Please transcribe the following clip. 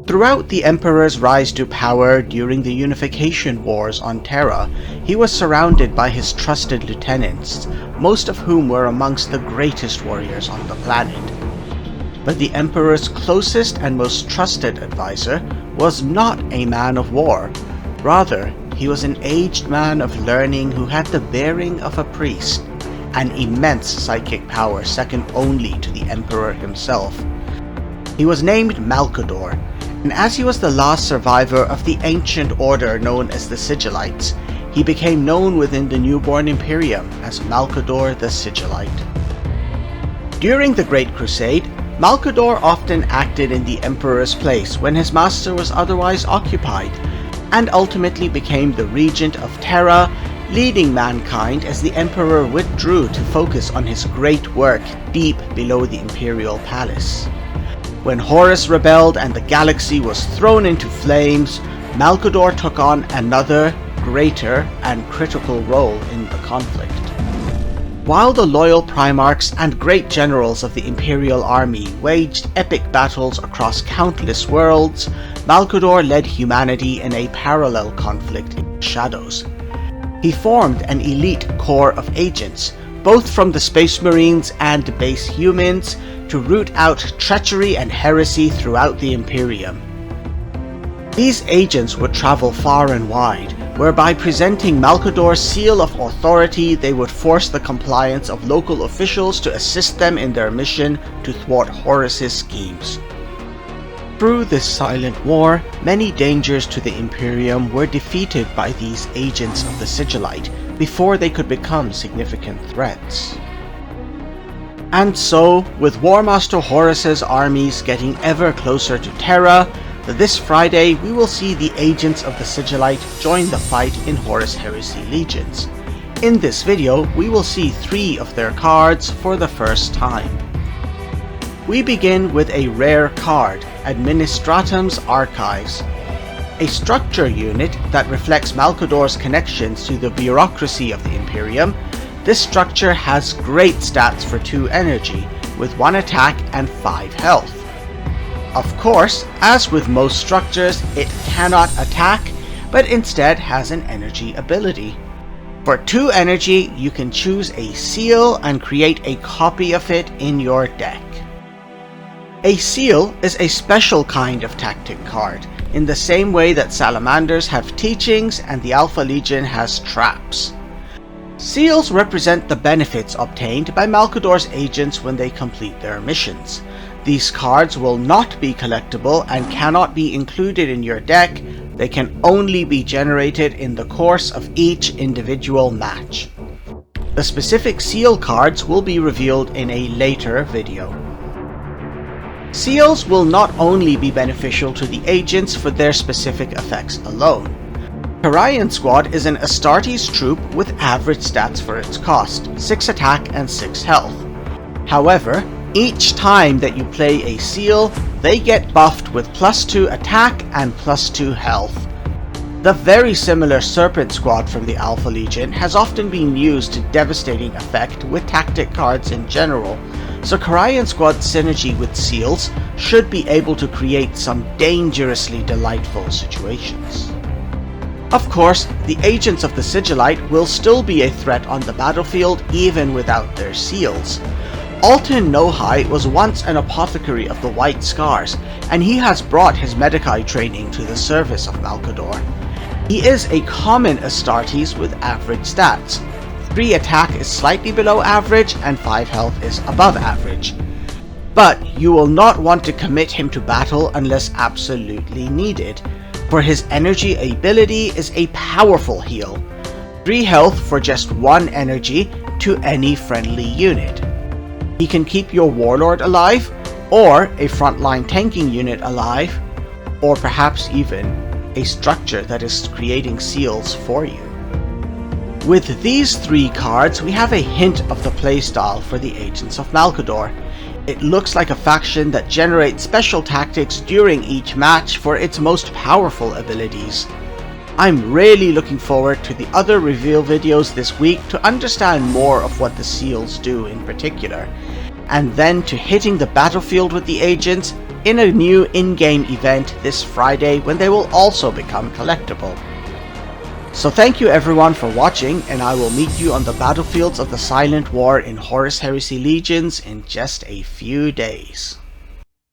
Throughout the Emperor's rise to power during the Unification Wars on Terra, he was surrounded by his trusted lieutenants, most of whom were amongst the greatest warriors on the planet. But the Emperor's closest and most trusted advisor was not a man of war. Rather, he was an aged man of learning who had the bearing of a priest, an immense psychic power second only to the Emperor himself. He was named Malcador, and as he was the last survivor of the ancient order known as the Sigillites, he became known within the newborn Imperium as Malcador the Sigillite. During the Great Crusade, Malcador often acted in the Emperor's place when his master was otherwise occupied, and ultimately became the regent of Terra, leading mankind as the Emperor withdrew to focus on his great work deep below the Imperial Palace. When Horus rebelled and the galaxy was thrown into flames, Malcador took on another, greater, and critical role in the conflict. While the loyal Primarchs and great generals of the Imperial army waged epic battles across countless worlds, Malcador led humanity in a parallel conflict in the shadows. He formed an elite corps of agents, both from the Space Marines and base humans, to root out treachery and heresy throughout the Imperium. These agents would travel far and wide, whereby presenting Malcador's seal of authority they would force the compliance of local officials to assist them in their mission to thwart Horus's schemes. Through this silent war, many dangers to the Imperium were defeated by these agents of the Sigillite before they could become significant threats. And so, with War Master Horus's armies getting ever closer to Terra, this Friday we will see the agents of the Sigillite join the fight in Horus Heresy Legions. In this video, we will see 3 of their cards for the first time. We begin with a rare card, Administratum's Archives. A structure unit that reflects Malcador's connections to the bureaucracy of the Imperium. This structure has great stats for 2 energy, with 1 attack and 5 health. Of course, as with most structures, it cannot attack, but instead has an energy ability. For 2 energy, you can choose a seal and create a copy of it in your deck. A seal is a special kind of tactic card, in the same way that salamanders have teachings and the Alpha Legion has traps. Seals represent the benefits obtained by Malcador's agents when they complete their missions. These cards will not be collectible and cannot be included in your deck. They can only be generated in the course of each individual match. The specific seal cards will be revealed in a later video. Seals will not only be beneficial to the agents for their specific effects alone. Koryan Squad is an Astartes troop with average stats for its cost, 6 attack and 6 health. However, each time that you play a seal, they get buffed with +2 attack and +2 health. The very similar Serpent Squad from the Alpha Legion has often been used to devastating effect with tactic cards in general, so Koryan Squad's synergy with seals should be able to create some dangerously delightful situations. Of course, the agents of the Sigillite will still be a threat on the battlefield even without their seals. Alton Nohi was once an apothecary of the White Scars, and he has brought his Medicae training to the service of Malcador. He is a common Astartes with average stats. 3 attack is slightly below average and 5 health is above average. But you will not want to commit him to battle unless absolutely needed, for his energy ability is a powerful heal. 3 health for just 1 energy to any friendly unit. He can keep your warlord alive, or a frontline tanking unit alive, or perhaps even a structure that is creating seals for you. With these 3 cards, we have a hint of the playstyle for the Agents of Malcador. It looks like a faction that generates special tactics during each match for its most powerful abilities. I'm really looking forward to the other reveal videos this week to understand more of what the seals do in particular, and then to hitting the battlefield with the agents in a new in-game event this Friday when they will also become collectible. So thank you everyone for watching, and I will meet you on the battlefields of the Silent War in Horus Heresy Legions in just a few days.